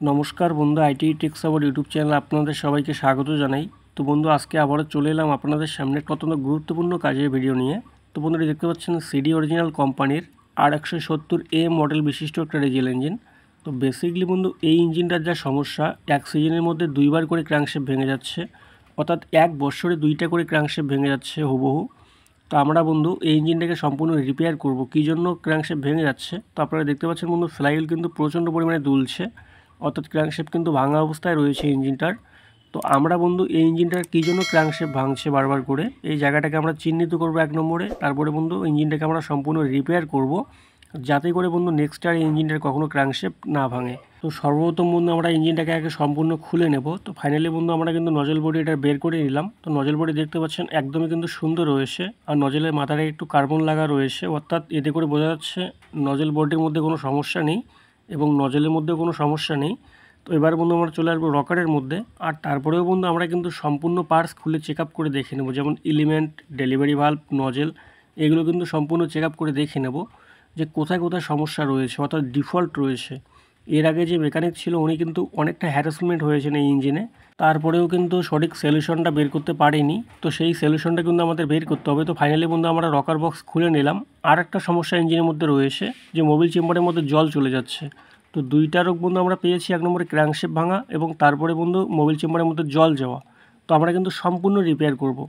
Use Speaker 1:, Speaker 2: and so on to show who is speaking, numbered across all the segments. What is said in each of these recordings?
Speaker 1: নমস্কার বন্ধু, IT take support YouTube চ্যানেলে আপনাদের সবাইকে স্বাগত জানাই। তো বন্ধু, আজকে আবারও চলে এলাম আপনাদের সামনে কত গুরুত্বপূর্ণ কাজের ভিডিও নিয়ে। তো বন্ধুরা, দেখতে পাচ্ছেন সিডি অরিজিনাল কোম্পানির R170A মডেল বিশিষ্ট একটা ডিজেল ইঞ্জিন। তো বেসিকলি বন্ধু, এই ইঞ্জিনটার যা সমস্যা, এক সিজনের মধ্যে দুইবার করে ক্র্যাঙ্কশ্যাফট ভেঙে যাচ্ছে, অর্থাৎ এক বছরে দুইটা করে ক্র্যাঙ্কশ্যাফট ভেঙে যাচ্ছে হুবহু। তো আমরা বন্ধু এই ইঞ্জিনটাকে সম্পূর্ণ রিপেয়ার করব। কী জন্য ক্র্যাঙ্কশ্যাফট ভেঙে যাচ্ছে, তো আপনারা দেখতে পাচ্ছেন বন্ধু, ফ্লাইহুইল কিন্তু প্রচণ্ড পরিমাণে দুলছে, অর্থাৎ ক্র্যাঙ্কশ্যাফট কিন্তু ভাঙা অবস্থায় রয়েছে ইঞ্জিনটার। তো আমরা বন্ধু এই ইঞ্জিনটার কী জন্য ক্র্যাঙ্কশ্যাফট ভাঙছে বারবার করে, এই জায়গাটাকে আমরা চিহ্নিত করব এক নম্বরে। তারপরে বন্ধু ইঞ্জিনটাকে আমরা সম্পূর্ণ রিপেয়ার করব, যাতে করে বন্ধু নেক্সট আর ইঞ্জিনটার কখনো ক্র্যাঙ্কশ্যাফট না ভাঙে। তো সর্বপ্রথম বন্ধু আমরা ইঞ্জিনটাকে আগে সম্পূর্ণ খুলে নেব। তো ফাইনালি বন্ধু আমরা কিন্তু নজল বডি এটা বের করে নিলাম। তো নজল বডি দেখতে পাচ্ছেন একদমই কিন্তু সুন্দর রয়েছে, আর নজলের মাথায় একটু কার্বন লাগা রয়েছে, অর্থাৎ এতে করে বোঝা যাচ্ছে নজল বডির মধ্যে কোনো সমস্যা নেই এবং নজলের মধ্যে কোনো সমস্যা নেই। তো এবার বন্ধু আমরা চলে আসবো রকারের মধ্যে, আর তারপরেও বন্ধু আমরা কিন্তু সম্পূর্ণ পার্টস খুলে চেক আপ করে দেখে নেব, যেমন এলিমেন্ট, ডেলিভারি ভালভ, নজেল, এগুলো কিন্তু সম্পূর্ণ চেক আপ করে দেখে নেব যে কোথায় কোথায় সমস্যা রয়েছে, অর্থাৎ ডিফল্ট রয়েছে। এর আগে যে মেকানিক ছিল উনি কিন্তু অনেকটা হ্যারাসমেন্ট হয়েছেন এই ইঞ্জিনে, তারপরেও কিন্তু সঠিক সলিউশনটা বের করতে পারেনি। তো সেই সলিউশনটা কিন্তু আমাদের বের করতে হবে। তো ফাইনালি বন্ধু আমরা রকার বক্স খুলে নিলাম। আর একটা সমস্যা ইঞ্জিনের মধ্যে রয়েছে, যে মোবিল চেম্বারের মধ্যে জল চলে যাচ্ছে। তো দুইটা রোগ বন্ধু আমরা পেয়েছি, এক নম্বরে ক্র্যাঙ্কশ্যাফট ভাঙা এবং তারপরে বন্ধু মোবিল চেম্বারের মধ্যে জল যাওয়া। তো আমরা কিন্তু সম্পূর্ণ রিপেয়ার করব।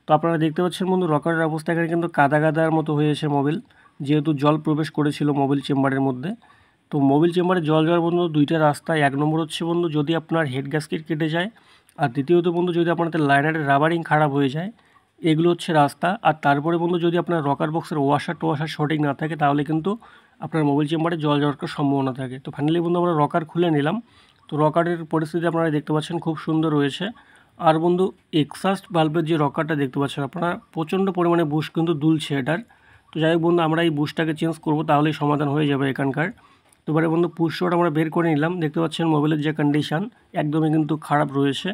Speaker 1: তো আপনারা দেখতে পাচ্ছেন বন্ধু, রকারের অবস্থা এখানে কিন্তু কাদা কাদার মতো হয়েছে মোবিল, যেহেতু জল প্রবেশ করেছিল মোবিল চেম্বারের মধ্যে। তো মোবিল চেম্বারে জল যাওয়ার বন্ধু দুইটা রাস্তা, এক নম্বর হচ্ছে বন্ধু যদি আপনার হেড গ্যাসকেট কেটে যায়, আর দ্বিতীয়ত বন্ধু যদি আপনাদের লাইনারের রাবারিং খারাপ হয়ে যায়, এগুলো হচ্ছে রাস্তা। আর তারপরে বন্ধু যদি আপনার রকার বক্সের ওয়াশার টোয়াশার সঠিক না থাকে, তাহলে কিন্তু আপনার মোবিল চেম্বারে জল যাওয়ার একটা সম্ভাবনা থাকে। তো ফাইনালি বন্ধু আমরা রকার খুলে নিলাম। তো রকারের পরিস্থিতি আপনারা দেখতে পাচ্ছেন খুব সুন্দর রয়েছে। আর বন্ধু এক্সস্ট ভালভের যে রকারটা দেখতে পাচ্ছেন আপনারা, প্রচণ্ড পরিমাণে বুশ কিন্তু দুলছে এটার। তো যাই হোক বন্ধু, আমরা এই বুশটাকে চেঞ্জ করব, তাহলেই সমাধান হয়ে যাবে এখানকার। তো এবারে বন্ধু পুশ রড আমরা বের করে নিলাম। দেখতে পাচ্ছেন মোবাইলের যে কন্ডিশান, একদমই কিন্তু খারাপ রয়েছে।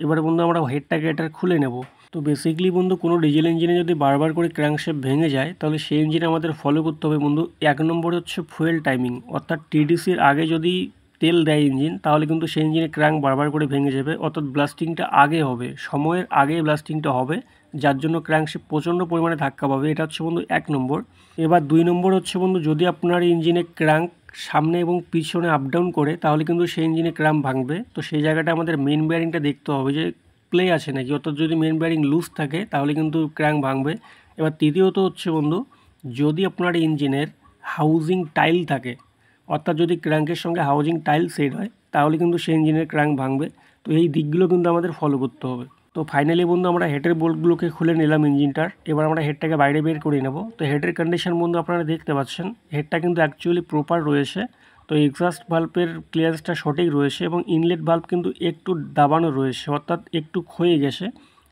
Speaker 1: এবারে বন্ধু আমরা হেডটাকে এটার খুলে নেব। তো বেসিক্যালি বন্ধু কোনো ডিজেল ইঞ্জিনে যদি বারবার করে ক্র্যাঙ্কশ্যাফট ভেঙে যায়, তাহলে সেই ইঞ্জিনে আমাদের ফলো করতে হবে বন্ধু, এক নম্বরে হচ্ছে ফুয়েল টাইমিং, অর্থাৎ টিডিসির আগে যদি তেল দেয় ইঞ্জিন, তাহলে কিন্তু সেই ইঞ্জিনে ক্র্যাঙ্ক বারবার করে ভেঙে যাবে, অর্থাৎ ব্লাস্টিংটা আগে হবে, সময়ের আগে ব্লাস্টিংটা হবে, যার জন্য ক্র্যাঙ্কশ্যাফট প্রচণ্ড পরিমাণে ধাক্কা পাবে। এটা হচ্ছে বন্ধু এক নম্বর। এবার দুই নম্বর হচ্ছে বন্ধু, যদি আপনার ইঞ্জিনে ক্র্যাঙ্ক সামনে এবং পিছনে আপ ডাউন করে, তাহলে কিন্তু সেই ইঞ্জিনে ক্র্যাম্প ভাঙবে। তো সেই জায়গাটা আমাদের মেন বেয়ারিংটা দেখতে হবে যে প্লে আছে নাকি, অর্থাৎ যদি মেন বেয়ারিং লুজ থাকে তাহলে কিন্তু ক্র্যাঙ্ক ভাঙবে। এবার তৃতীয়ত হচ্ছে বন্ধু, যদি আপনার ইঞ্জিনের হাউজিং টাইল থাকে, অর্থাৎ যদি ক্র্যাঙ্কের সঙ্গে হাউজিং টাইল সেট হয়, তাহলে কিন্তু সেই ইঞ্জিনের ক্র্যাঙ্ক ভাঙবে। তো এই দিকগুলো কিন্তু আমাদের ফলো করতে হবে। তো ফাইনালি বন্ধু আমরা হেডের বোল্টগুলোকে খুলে নিলাম ইঞ্জিনটার। এবার আমরা হেডটাকে বাইরে বের করে নেব। তো হেডের কন্ডিশন বন্ধু আপনারা দেখতে পাচ্ছেন, হেডটা কিন্তু অ্যাকচুয়ালি প্রপার রয়েছে। তো এক্সস্ট ভাল্বের ক্লিয়ারেন্সটা সঠিক রয়েছে এবং ইনলেট ভাল্ব কিন্তু একটু দাবানো রয়েছে, অর্থাৎ একটু ক্ষয়ে গেছে।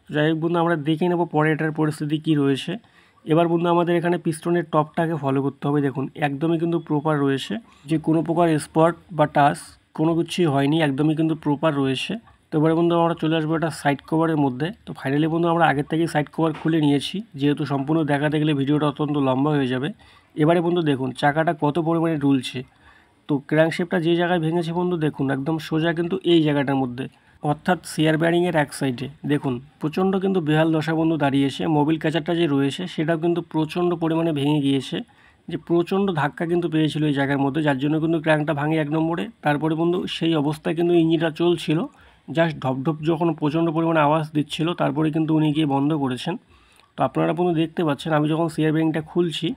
Speaker 1: যাই হোক বন্ধু, আমরা দেখে নেব পরে এটার পরিস্থিতি কী রয়েছে। এবার বন্ধু আমাদের এখানে পিস্টনের টপটাকে ফলো করতে হবে। দেখুন একদমই কিন্তু প্রপার রয়েছে, যে কোনো প্রকার স্পট বা টাচ কোনো কিছুই হয়নি, একদমই কিন্তু প্রপার রয়েছে। তো এবারে বন্ধু আমরা চলে আসবো এটা সাইড কভারের মধ্যে। তো ফাইনালি বন্ধু আমরা আগের থেকেই সাইড কভার খুলে নিয়েছি, যেহেতু সম্পূর্ণ দেখাতে গেলে ভিডিওটা অত্যন্ত লম্বা হয়ে যাবে। এবারে বন্ধু দেখুন চাকাটা কত পরিমাণে দুলছে। তো ক্র্যাঙ্কশ্যাফটটা যে জায়গায় ভেঙেছে বন্ধু দেখুন, একদম সোজা কিন্তু এই জায়গাটার মধ্যে, অর্থাৎ সিয়ার ব্যারিংয়ের এক সাইডে দেখুন প্রচণ্ড কিন্তু বেহাল দশা বন্ধু দাঁড়িয়েছে। মোবিল ক্যাচারটা যে রয়েছে সেটাও কিন্তু প্রচণ্ড পরিমাণে ভেঙে গিয়েছে, যে প্রচণ্ড ধাক্কা কিন্তু পেয়েছিল এই জায়গার মধ্যে, যার জন্য কিন্তু ক্র্যাঙ্কটা ভাঙে এক নম্বরে। তারপরে বন্ধু সেই অবস্থায় কিন্তু ইঞ্জিনটা চলছিল, জাস্ট ঢপঢপ যখন প্রচণ্ড পরিমাণে আওয়াজ দিচ্ছিল, তারপরে কিন্তু উনি গিয়ে বন্ধ করেছেন। তো আপনারা বন্ধু দেখতে পাচ্ছেন আমি যখন সিয়ার ব্যারিংটা খুলছি,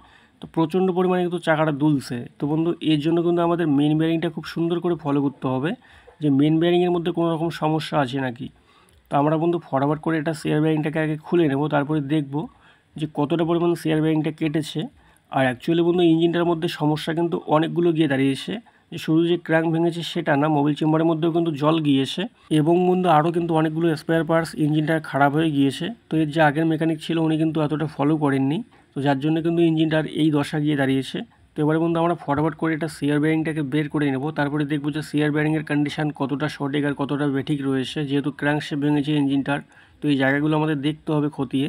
Speaker 1: তো প্রচণ্ড পরিমাণে কিন্তু চাকাটা দুলছে। তো বন্ধু এর জন্য কিন্তু আমাদের মেন ব্যারিংটা খুব সুন্দর করে ফলো করতে হবে, যে মেন ব্যারিংয়ের মধ্যে কোনো রকম সমস্যা আছে নাকি। তো আমরা বন্ধু ফরওয়ার্ড করে এটা সিয়ার ব্যারিংটাকে আগে খুলে নেব, তারপরে দেখব যে কতটা পরিমাণ সিয়ার ব্যারিংটা কেটেছে। আর অ্যাকচুয়ালি বন্ধু ইঞ্জিনটার মধ্যে সমস্যা কিন্তু অনেকগুলো গিয়ে দাঁড়িয়েছে, যে শুধু যে ক্র্যাঙ্ক ভেঙেছে সেটা না, মোবিল চেম্বারের মধ্যেও কিন্তু জল গিয়েছে এবং বন্ধু আরও কিন্তু অনেকগুলো স্পেয়ার পার্টস ইঞ্জিনটা খারাপ হয়ে গিয়েছে। তো এর যে আগের মেকানিক ছিল উনি কিন্তু এতটা ফলো করেননি, তো যার জন্য কিন্তু ইঞ্জিনটার এই দশা গিয়ে দাঁড়িয়েছে। তো এবারে বন্ধু আমরা ফরওয়ার্ড করে এটা সিয়ার ব্যারিংটাকে বের করে নেব, তারপরে দেখবো যে সিয়ার ব্যারিংয়ের কন্ডিশন কতটা সঠিক আর কতটা বেঠিক রয়েছে, যেহেতু ক্র্যাঙ্কশ্যাফট ভেঙেছে ইঞ্জিনটার। তো এই জায়গাগুলো আমাদের দেখতে হবে খতিয়ে।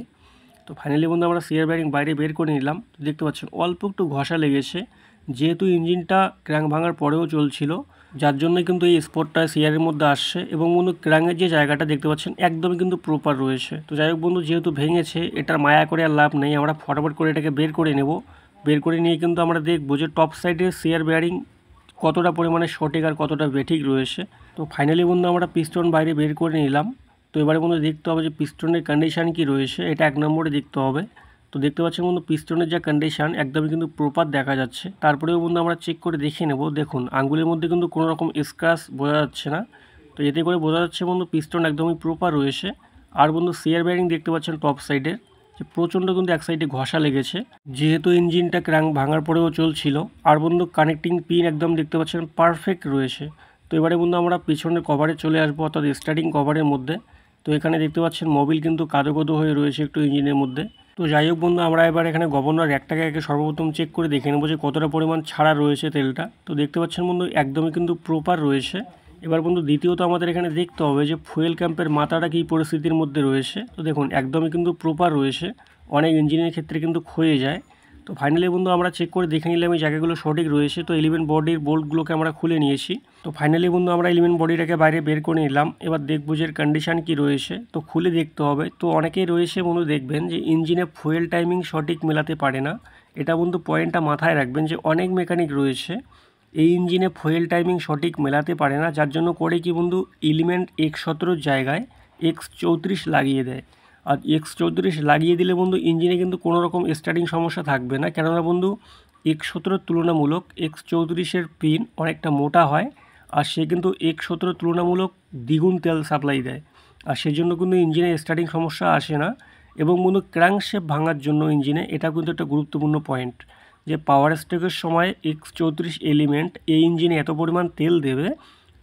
Speaker 1: তো ফাইনালি বন্ধু আমরা সিয়ার ব্যারিং বাইরে বের করে নিলাম। দেখতে পাচ্ছেন অল্প একটু ঘষা লেগেছে, যেহেতু ইঞ্জিনটা ক্র্যাঙ্ক ভাঙার পরেও চলছিল, যার জন্য কিন্তু এই স্পটটা সিআরের মধ্যে আসছে। এবং বন্ধু ক্র্যাঙ্কের যে জায়গাটা দেখতে পাচ্ছেন একদমই কিন্তু প্রপার রয়েছে। তো যাই হোক বন্ধু, যেহেতু ভেঙেছে এটার মায়া করে আর লাভ নেই, আমরা ফটাফট করে এটাকে বের করে নেব। বের করে নিয়ে কিন্তু আমরা দেখবো যে টপ সাইডের সিআর বেয়ারিং কতটা পরিমাণে সঠিক আর কতটা বেঠিক রয়েছে। তো ফাইনালি বন্ধু আমরা পিস্টন বাইরে বের করে নিলাম। তো এবারে বন্ধু দেখতে হবে যে পিস্টনের কন্ডিশান কি রয়েছে, এটা 1 নম্বরে দেখতে হবে। তো দেখতে পাচ্ছেন বন্ধু পিস্টনের যা কন্ডিশান একদমই কিন্তু প্রপার দেখা যাচ্ছে। তারপরেও বন্ধু আমরা চেক করে দেখে নেব। দেখুন আঙ্গুলের মধ্যে কিন্তু কোনো রকম স্ক্র্যাচ বোঝা যাচ্ছে না। তো এতে করে বোঝা যাচ্ছে বন্ধু পিস্টন একদমই প্রপার রয়েছে। আর বন্ধু সিআর বেয়ারিং দেখতে পাচ্ছেন টপ সাইডে যে প্রচণ্ড কিন্তু এক সাইডে ঘষা লেগেছে, যেহেতু ইঞ্জিনটা ক্র্যাঙ্ক ভাঙার পরেও চলছিল। আর বন্ধু কানেক্টিং পিন একদম দেখতে পাচ্ছেন পারফেক্ট রয়েছে। তো এবারে বন্ধু আমরা পিছনের কভারে চলে আসবো, অর্থাৎ স্টার্টিং কভারের মধ্যে। তো এখানে দেখতে পাচ্ছেন মোবিল কিন্তু কাদো কাদো হয়ে রয়েছে একটু ইঞ্জিনের মধ্যে। তো যাই হোক বন্ধু, আমরা এবার এখানে গভর্নর র্যাকটাকে আগে সর্বপ্রথম চেক করে দেখে নেবো যে কতটা পরিমাণ ছাড়া রয়েছে তেলটা। তো দেখতে পাচ্ছেন বন্ধু একদমই কিন্তু প্রপার রয়েছে। এবার বন্ধু দ্বিতীয়ত আমাদের এখানে দেখতে হবে যে ফুয়েল ক্যাম্পের মাথাটা কী পরিস্থিতির মধ্যে রয়েছে। তো দেখুন একদমই কিন্তু প্রপার রয়েছে, অনেক ইঞ্জিনের ক্ষেত্রে কিন্তু ক্ষয়ে যায়। তো ফাইনালি বন্ধু আমরা চেক করে দেখে নিলাম এই জায়গাগুলো সঠিক রয়েছে। তো এলিমেন্ট বডির বোল্টগুলোকে আমরা খুলে নিয়েছি। তো ফাইনালি বন্ধু আমরা এলিমেন্ট বডিটাকে বাইরে বের করে নিলাম। এবার দেখবো যে কন্ডিশান কি রয়েছে, তো খুলে দেখতে হবে। তো অনেকেই রয়েছে বন্ধু দেখবেন যে ইঞ্জিনে ফুয়েল টাইমিং সঠিক মেলাতে পারে না। এটা বন্ধু পয়েন্টটা মাথায় রাখবেন যে অনেক মেকানিক রয়েছে এই ইঞ্জিনে ফুয়েল টাইমিং সঠিক মেলাতে পারে না, যার জন্য করে কি বন্ধু এলিমেন্ট X17 জায়গায় X34 লাগিয়ে দেয়। আর X34 লাগিয়ে দিলে বন্ধু ইঞ্জিনে কিন্তু কোনো রকম স্টার্টিং সমস্যা থাকবে না, কেননা বন্ধু X17 তুলনামূলক X34 পিন অনেকটা মোটা হয়। আর সে কিন্তু X17 তুলনামূলক দ্বিগুণ তেল সাপ্লাই দেয়। আর সেই জন্য কিন্তু ইঞ্জিনে স্টার্টিং সমস্যা আসে না। এবং বন্ধু ক্র্যাঙ্কশেপ ভাঙার জন্য ইঞ্জিনে এটা কিন্তু একটা গুরুত্বপূর্ণ পয়েন্ট, যে পাওয়ার স্ট্রোকের সময় X34 এলিমেন্ট এই ইঞ্জিনে এত পরিমাণ তেল দেবে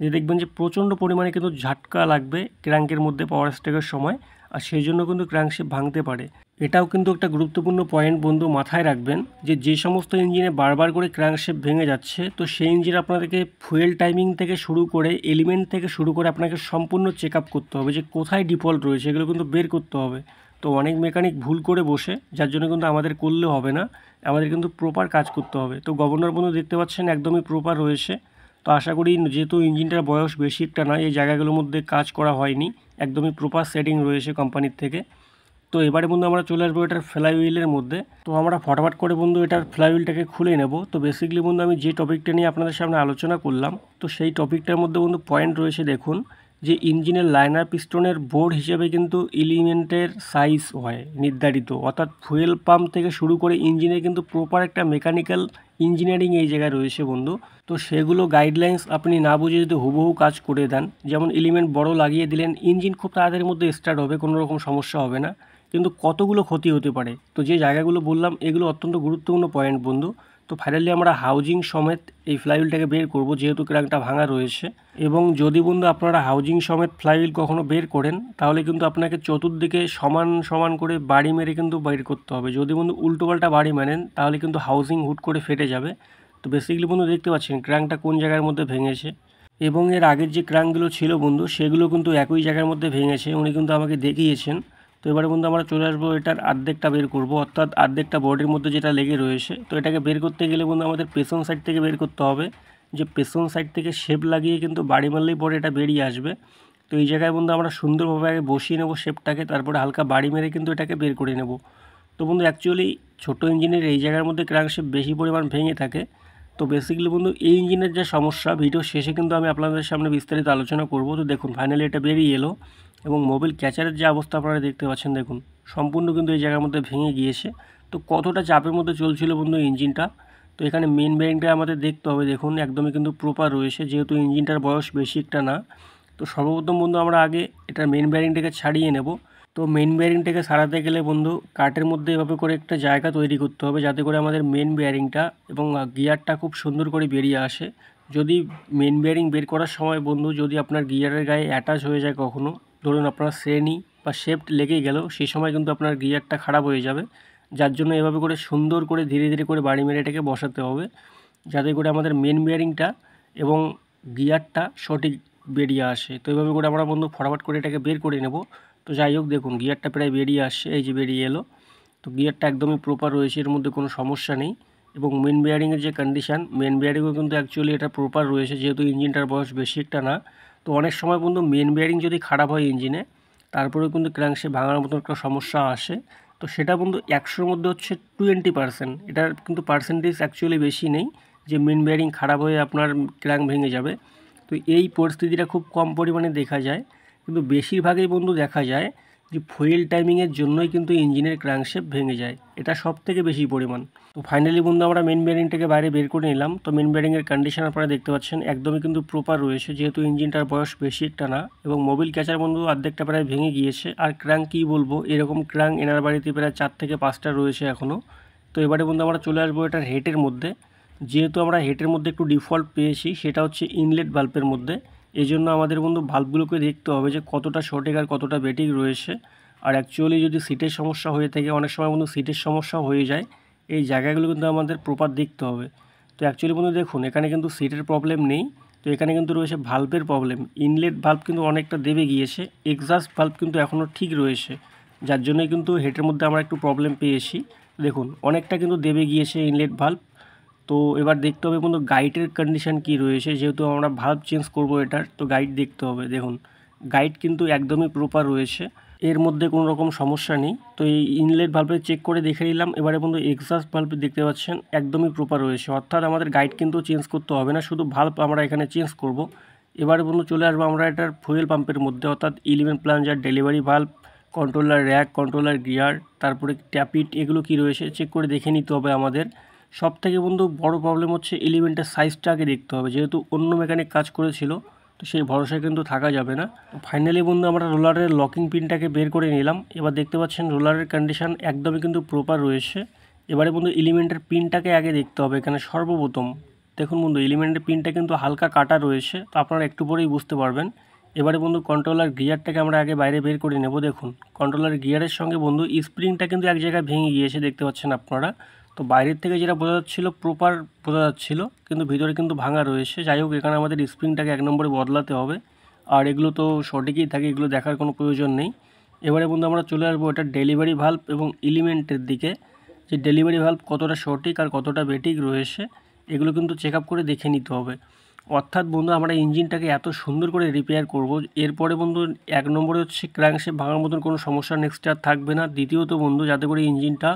Speaker 1: যে দেখবেন যে প্রচণ্ড পরিমাণে কিন্তু ঝাটকা লাগবে ক্র্যাঙ্কের মধ্যে পাওয়ার স্ট্রোকের সময়। আর সেই জন্য কিন্তু ক্র্যাঙ্কশেপ ভাঙতে পারে। এটাও কিন্তু একটা গুরুত্বপূর্ণ পয়েন্ট বন্ধু মাথায় রাখবেন, যে সমস্ত ইঞ্জিনে বারবার করে ক্র্যাঙ্কশেপ ভেঙে যাচ্ছে, তো সেই ইঞ্জিনে আপনাদেরকে ফুয়েল টাইমিং থেকে শুরু করে এলিমেন্ট থেকে শুরু করে আপনাকে সম্পূর্ণ চেক আপ করতে হবে যে কোথায় ডিফল্ট রয়েছে, এগুলো কিন্তু বের করতে হবে। তো অনেক মেকানিক ভুল করে বসে, যার জন্য কিন্তু আমাদের করলে হবে না, আমাদের কিন্তু প্রপার কাজ করতে হবে। তো গভর্নর বন্ধু দেখতে পাচ্ছেন একদমই প্রপার রয়েছে। তো আশা করি যেহেতু ইঞ্জিনটার বয়স বেশি একটা না, এই জায়গাগুলোর মধ্যে কাজ করা হয়নি, একদমই প্রপার সেটিং রয়েছে কোম্পানির থেকে। তো এবারে বন্ধু আমরা চলে আসবো এটার ফ্লাইহুইলের মধ্যে। তো আমরা ফটাফট করে বন্ধু এটার ফ্লাইহুইলটাকে খুলে নেব। তো বেসিক্যালি বন্ধু আমি যে টপিকটা নিয়ে আপনাদের সামনে আলোচনা করলাম, তো সেই টপিকটার মধ্যে বন্ধু পয়েন্ট রয়েছে দেখুন, যে ইঞ্জিনের লাইনার পিস্টনের বোর্ড হিসেবে কিন্তু এলিমেন্টের সাইজ হয় নির্ধারিত, অর্থাৎ ফুয়েল পাম্প থেকে শুরু করে ইঞ্জিনের কিন্তু প্রপার একটা মেকানিক্যাল ইঞ্জিনিয়ারিং এই জায়গায় রয়েছে বন্ধু। তো সেগুলো গাইডলাইন্স আপনি না বুঝে যদি হুবহু কাজ করে দেন, যেমন এলিমেন্ট বড় লাগিয়ে দিলেন, ইঞ্জিন খুব তাড়াতাড়ির মধ্যে স্টার্ট হবে, কোনো রকম সমস্যা হবে না, কিন্তু কতগুলো ক্ষতি হতে পারে। তো যে জায়গাগুলো বললাম এগুলো অত্যন্ত গুরুত্বপূর্ণ পয়েন্ট বন্ধু। তো ফাইনালি আমরা হাউজিং সমেত এই ফ্লাইহুইলটাকে বের করব, যেহেতু ক্র্যাঙ্কটা ভাঙা রয়েছে। এবং যদি বন্ধু আপনারা হাউজিং সমেত ফ্লাইহুইল কখনো বের করেন, তাহলে কিন্তু আপনাকে চতুর্দিকে সমান সমান করে বাড়ি মেরে কিন্তু বের করতে হবে। যদি বন্ধু উল্টোপাল্টা বাড়ি মানেন তাহলে কিন্তু হাউজিং হুট করে ফেটে যাবে। তো বেসিক্যালি বন্ধু দেখতে পাচ্ছেন ক্র্যাঙ্কটা কোন জায়গার মধ্যে ভেঙেছে, এবং এর আগের যে ক্র্যাঙ্কগুলো ছিল বন্ধু সেগুলো কিন্তু একই জায়গার মধ্যে ভেঙেছে, উনি কিন্তু আমাকে দেখিয়েছেন। তো এবারে বন্ধু আমরা চলে আসবো এটার অর্ধেকটা বের করব, অর্থাৎ অর্ধেকটা বডির মধ্যে যেটা লেগে রয়েছে। তো এটাকে বের করতে গেলে বন্ধু আমাদের পেছন সাইড থেকে বের করতে হবে, যে পেছন সাইড থেকে শেপ লাগিয়ে কিন্তু বাড়ি মারলেই পরে এটা বেরিয়ে আসবে। তো এই জায়গায় বন্ধু আমরা সুন্দরভাবে আগে বসিয়ে নেব শেপটাকে, তারপরে হালকা বাড়ি মেরে কিন্তু এটাকে বের করে নেব। তো বন্ধু অ্যাকচুয়ালি ছোটো ইঞ্জিনের এই জায়গার মধ্যে ক্র্যাঙ্কশেপ বেশি পরিমাণ ভেঙে থাকে। তো বেসিক্যালি বন্ধু এই ইঞ্জিনের যে সমস্যা ভিডিও শেষে কিন্তু আমি আপনাদের সামনে বিস্তারিত আলোচনা করব। তো দেখুন ফাইনালি এটা বেরিয়ে এলো, এবং মোবিল ক্যাচারের যে অবস্থা আপনারা দেখতে পাচ্ছেন দেখুন সম্পূর্ণ কিন্তু এই জায়গার মধ্যে ভেঙে গিয়েছে। তো কতটা চাপের মধ্যে চলছিল বন্ধু ইঞ্জিনটা। তো এখানে মেন বেয়ারিংটা আমাদের দেখতে হবে, দেখুন একদমই কিন্তু প্রপার রয়েছে, যেহেতু ইঞ্জিনটার বয়স বেশি একটা না। তো সর্বপ্রথম বন্ধু আমরা আগে এটার মেন বেয়ারিংটাকে ছাড়িয়ে নেব। তো মেন বেয়ারিংটাকে সারাতে গেলে বন্ধু কাঠের মধ্যে এভাবে করে একটা জায়গা তৈরি করতে হবে, যাতে করে আমাদের মেন বেয়ারিংটা এবং গিয়ারটা খুব সুন্দর করে বেরিয়ে আসে। যদি মেন বেয়ারিং বের করার সময় বন্ধু যদি আপনার গিয়ারের গায়ে অ্যাটাচ হয়ে যায় কখনো, ধরুন আপনার শ্রেণী বা শেফট লেগে গেল, সেই সময় কিন্তু আপনার গিয়ারটা খারাপ হয়ে যাবে। যার জন্য এভাবে করে সুন্দর করে ধীরে ধীরে করে বাড়ি মেরে এটাকে বসাতে হবে, যাতে করে আমাদের মেন বেয়ারিংটা এবং গিয়ারটা সঠিক বেরিয়ে আসে। তো এইভাবে করে আমরা বন্ধু ফটাফট করে এটাকে বের করে নেব। তো যাই হোক দেখুন গিয়ারটা প্রায় বেরিয়ে আসছে, এই যে বেরিয়ে এলো। তো গিয়ারটা একদমই প্রপার রয়েছে, এর মধ্যে কোনো সমস্যা নেই। এবং মেন বিয়ারিংয়ের যে কন্ডিশান, মেন বিয়ারিংও কিন্তু অ্যাকচুয়ালি এটা প্রপার রয়েছে, যেহেতু ইঞ্জিনটার বয়স বেশি একটা না। তো অনেক সময় বন্ধু মেন বিয়ারিং যদি খারাপ হয় ইঞ্জিনে, তারপরেও কিন্তু ক্র্যাঙ্কশ্যাফট ভাঙার মতন একটা সমস্যা আসে। তো সেটা বন্ধু 100-র মধ্যে হচ্ছে 20%, এটার কিন্তু পার্সেন্টেজ অ্যাকচুয়ালি বেশি নেই যে মেন বিয়ারিং খারাপ হয়ে আপনার ক্র্যাঙ্ক ভেঙে যাবে। তো এই পরিস্থিতিটা খুব কম পরিমাণে দেখা যায়, কিন্তু বেশিরভাগই বন্ধু দেখা যায় যে ফুয়েল টাইমিংয়ের জন্যই কিন্তু ইঞ্জিনের ক্র্যাঙ্কশ্যাফট ভেঙে যায়, এটা সব থেকে বেশি পরিমাণ। তো ফাইনালি বন্ধু আমরা মেন বিয়ারিংটাকে বাইরে বের করে নিলাম। তো মেন বিয়ারিংয়ের কন্ডিশন আপনারা দেখতে পাচ্ছেন একদমই কিন্তু প্রপার রয়েছে, যেহেতু ইঞ্জিনটার বয়স বেশি একটা না। এবং মোবিল ক্যাচার বন্ধু অর্ধেকটা প্রায় ভেঙে গিয়েছে। আর ক্র্যাঙ্ক কী বলবো, এরকম ক্র্যাঙ্ক এনার বাড়িতে প্রায় 4 থেকে 5টা রয়েছে এখনও। তো এবারে বন্ধু আমরা চলে আসবো এটার হেডের মধ্যে। যেহেতু আমরা হেডের মধ্যে একটু ডিফল্ট পেয়েছি, সেটা হচ্ছে ইনলেট বাল্বের মধ্যে। এই জন্য আমাদের বন্ধু বাল্বগুলোকে দেখতে হবে যে কতটা সঠিক আর কতটা বেঠিক রয়েছে। আর অ্যাকচুয়ালি যদি সিটের সমস্যা হয়ে থাকে, অনেক সময় বন্ধু সিটের সমস্যা হয়ে যায়, এই জায়গাগুলো কিন্তু আমাদের প্রপার দেখতে হবে। তো অ্যাকচুয়ালি বন্ধু দেখুন, এখানে কিন্তু সিটের প্রবলেম নেই, তো এখানে কিন্তু রয়েছে ভাল্বের প্রবলেম। ইনলেট ভাল্ব কিন্তু অনেকটা দেবে গিয়েছে, এক্সস্ট ভাল্ব কিন্তু এখনও ঠিক রয়েছে, যার জন্যই কিন্তু হেডের মধ্যে আমরা একটু প্রবলেম পেয়েছি। দেখুন অনেকটা কিন্তু দেবে গিয়েছে ইনলেট ভাল্ব। তো এবার দেখতে হবে বন্ধু গাইডের কন্ডিশান কি রয়েছে, যেহেতু আমরা ভাল্ব চেঞ্জ করব এটার, তো গাইড দেখতে হবে। দেখুন গাইড কিন্তু একদমই প্রপার রয়েছে, এর মধ্যে কোনো রকম সমস্যা নেই। তো এই ইনলেট ভাল্বে চেক করে দেখে নিলাম। এবারে বন্ধু এক্সস্ট ভাল্ব দেখতে পাচ্ছেন একদমই প্রপার রয়েছে, অর্থাৎ আমাদের গাইড কিন্তু চেঞ্জ করতে হবে না, শুধু ভাল্ব আমরা এখানে চেঞ্জ করব। এবারে বন্ধু চলে আসবো আমরা এটার ফুয়েল পাম্পের মধ্যে, অর্থাৎ element plunger, delivery valve, controller rack, controller gear, তারপরে ট্যাপিট, এগুলো কি রয়েছে চেক করে দেখে নিতে হবে আমাদের। সব থেকে বন্ধু বড় প্রবলেম হচ্ছে এলিমেন্টের সাইজটা আগে দেখতে হবে, যেহেতু অন্য মেকানিক কাজ করেছিল, তো সেই ভরসায় কিন্তু থাকা যাবে না। ফাইনালি বন্ধু আমরা রোলারের লকিং পিনটাকে বের করে নিলাম। এবার দেখতে পাচ্ছেন রোলারের কন্ডিশন একদমই কিন্তু প্রপার রয়েছে। এবারে বন্ধু এলিমেন্টের পিনটাকে আগে দেখতে হবে। এখানে সর্বপ্রথম দেখুন বন্ধু এলিমেন্টের পিনটা কিন্তু হালকা কাটা রয়েছে, তো আপনারা একটু পরেই বুঝতে পারবেন। এবারে বন্ধু কন্ট্রোলার গিয়ারটাকে আমরা আগে বাইরে বের করে নেব। দেখুন কন্ট্রোলার গিয়ারের সঙ্গে বন্ধু স্প্রিংটা কিন্তু এক জায়গায় ভেঙে গিয়েছে, দেখতে পাচ্ছেন আপনারা। তো বাইরের থেকে যেটা বোঝা যাচ্ছিলো প্রপার বোঝা যাচ্ছিলো, কিন্তু ভিতরে কিন্তু ভাঙা রয়েছে। যাই হোক, এখানে আমাদের স্প্রিংটাকে 1 নম্বরে বদলাতে হবে। আর এগুলো তো সঠিকই থাকে, এগুলো দেখার কোনো প্রয়োজন নেই। এবারে বন্ধু আমরা চলে আসবো এটা ডেলিভারি ভাল্ব এবং এলিমেন্টের দিকে, যে ডেলিভারি ভাল্ব কতটা সঠিক আর কতটা বেঠিক রয়েছে, এগুলো কিন্তু চেক আপ করে দেখে নিতে হবে। অর্থাৎ বন্ধু আমরা ইঞ্জিনটাকে এত সুন্দর করে রিপেয়ার করব, এরপরে বন্ধু 1 নম্বরে হচ্ছে ক্র্যাঙ্কশ্যাফট ভাঙার মতন কোনো সমস্যা নেক্সট আর থাকবে না। দ্বিতীয়ত বন্ধু যাতে করে ইঞ্জিনটা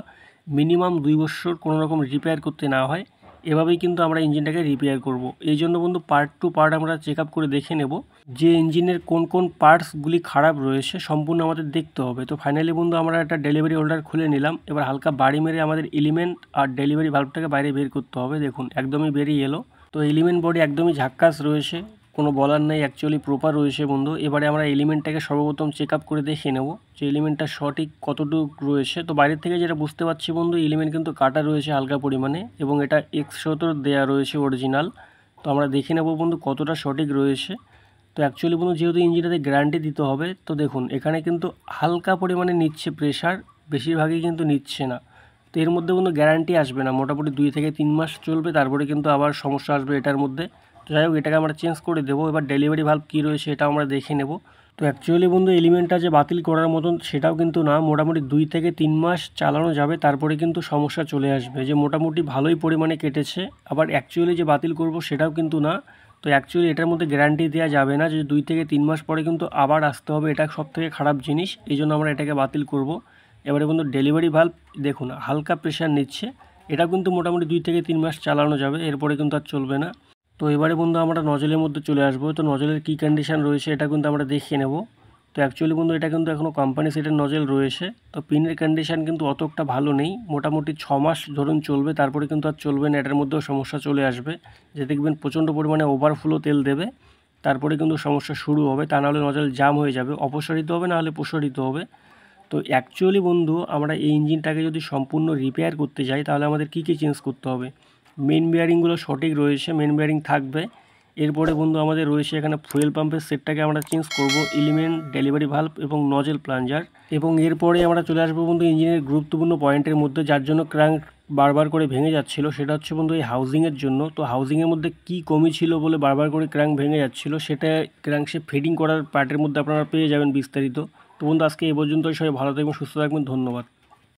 Speaker 1: মিনিমাম 2 বছর কোনো রকম রিপেয়ার করতে না হয়, এভাবেই কিন্তু আমরা ইঞ্জিনটাকে রিপেয়ার করব। এই জন্য বন্ধু পার্ট টু পার্ট আমরা চেক আপ করে দেখে নেব যে ইঞ্জিনের কোন কোন পার্টসগুলি খারাপ রয়েছে, সম্পূর্ণ আমাদের দেখতে হবে। তো ফাইনালি বন্ধু আমরা একটা ডেলিভারি হোল্ডার খুলে নিলাম। এবার হালকা বাড়ি মেরে আমাদের এলিমেন্ট আর ডেলিভারি ভাল্বটাকে বাইরে বের করতে হবে। দেখুন একদমই বেরিয়ে এলো। তো এলিমেন্ট বডি একদমই ঝাক্কাস রয়েছে, কোনো বলার নেই, অ্যাকচুয়ালি প্রপার রয়েছে বন্ধু। এবারে আমরা এলিমেন্টটাকে সর্বপ্রথম চেক আপ করে দেখে নেব যে এলিমেন্টটা সঠিক কতটুকু রয়েছে। তো বাইরের থেকে যেটা বুঝতে পারছি বন্ধু, এলিমেন্ট কিন্তু কাটা রয়েছে হালকা পরিমাণে, এবং এটা X17 দেওয়া রয়েছে অরিজিনাল। তো আমরা দেখে নেব বন্ধু কতটা সঠিক রয়েছে। তো অ্যাকচুয়ালি বন্ধু যেহেতু ইঞ্জিনটাতে গ্যারান্টি দিতে হবে, তো দেখুন এখানে কিন্তু হালকা পরিমাণে নিচ্ছে প্রেশার, বেশিরভাগই কিন্তু নিচ্ছে না। তো এর মধ্যে কোনো গ্যারান্টি আসবে না, মোটামুটি 2 থেকে 3 মাস চলবে, তারপরে কিন্তু আবার সমস্যা আসবে এটার মধ্যে। তো যাই হোক, এটাকে আমরা চেঞ্জ করে দেবো। এবার ডেলিভারি ভাল্ব কী রয়েছে এটা আমরা দেখে নেব। তো অ্যাকচুয়ালি বন্ধু এলিমেন্টটা যে বাতিল করার মতন সেটাও কিন্তু না, মোটামুটি 2 থেকে 3 মাস চালানো যাবে, তারপরে কিন্তু সমস্যা চলে আসবে, যে মোটামুটি ভালোই পরিমাণে কেটেছে। আবার অ্যাকচুয়ালি যে বাতিল করব সেটাও কিন্তু না। তো অ্যাকচুয়ালি এটার মধ্যে গ্যারান্টি দেওয়া যাবে না যে 2 থেকে 3 মাস পরে কিন্তু আবার আসতে হবে, এটা সবথেকে খারাপ জিনিস, এই জন্য আমরা এটাকে বাতিল করব। এবারে বন্ধু ডেলিভারি ভাল্ব দেখুন হালকা প্রেশার নিচ্ছে, এটা কিন্তু মোটামুটি 2 থেকে 3 মাস চালানো যাবে, এরপরে কিন্তু আর চলবে না। তো এবারে বন্ধু আমরা নজলের মধ্যে চলে আসবো। তো নজলের কী কন্ডিশান রয়েছে এটা কিন্তু আমরা দেখিয়ে নেব। তো অ্যাকচুয়ালি বন্ধু এটা কিন্তু এখনও কোম্পানি সেটের নজল রয়েছে। তো পিনের কন্ডিশান কিন্তু অতটা ভালো নেই, মোটামুটি 6 মাস ধরুন চলবে, তারপরে কিন্তু আর চলবে না, এটার মধ্যেও সমস্যা চলে আসবে, যে দেখবেন প্রচণ্ড পরিমাণে ওভারফ্লো তেল দেবে, তারপরে কিন্তু সমস্যা শুরু হবে, তা নাহলে নজল জাম হয়ে যাবে, অপসারিত হবে, নাহলে প্রসারিত হবে। তো অ্যাকচুয়ালি বন্ধু আমরা এই ইঞ্জিনটাকে যদি সম্পূর্ণ রিপেয়ার করতে যাই, তাহলে আমাদের কী কী চেঞ্জ করতে হবে। মেন বিয়ারিংগুলো সঠিক রয়েছে, মেন বিয়ারিং থাকবে। এরপরে বন্ধু আমাদের রয়েছে এখানে ফুয়েল পাম্পের সেটটাকে আমরা চেঞ্জ করব, এলিমেন্ট, ডেলিভারি ভাল্ব এবং নজেল প্লাঞ্জার। এবং এরপরে আমরা চলে আসবো বন্ধু ইঞ্জিনের গুরুত্বপূর্ণ পয়েন্টের মধ্যে, যার জন্য ক্র্যাঙ্ক বারবার করে ভেঙে যাচ্ছিল, সেটা হচ্ছে বন্ধু এই হাউজিংয়ের জন্য। তো হাউজিংয়ের মধ্যে কী কমি ছিল বলে বারবার করে ক্র্যাঙ্ক ভেঙে যাচ্ছিল, সেটা ক্র্যাঙ্কশ্যাফট ফিটিং করার পার্টের মধ্যে আপনারা পেয়ে যাবেন বিস্তারিত। তো বন্ধু আজকে এই পর্যন্তই, সবাই ভালো থাকবেন, সুস্থ থাকবেন, ধন্যবাদ।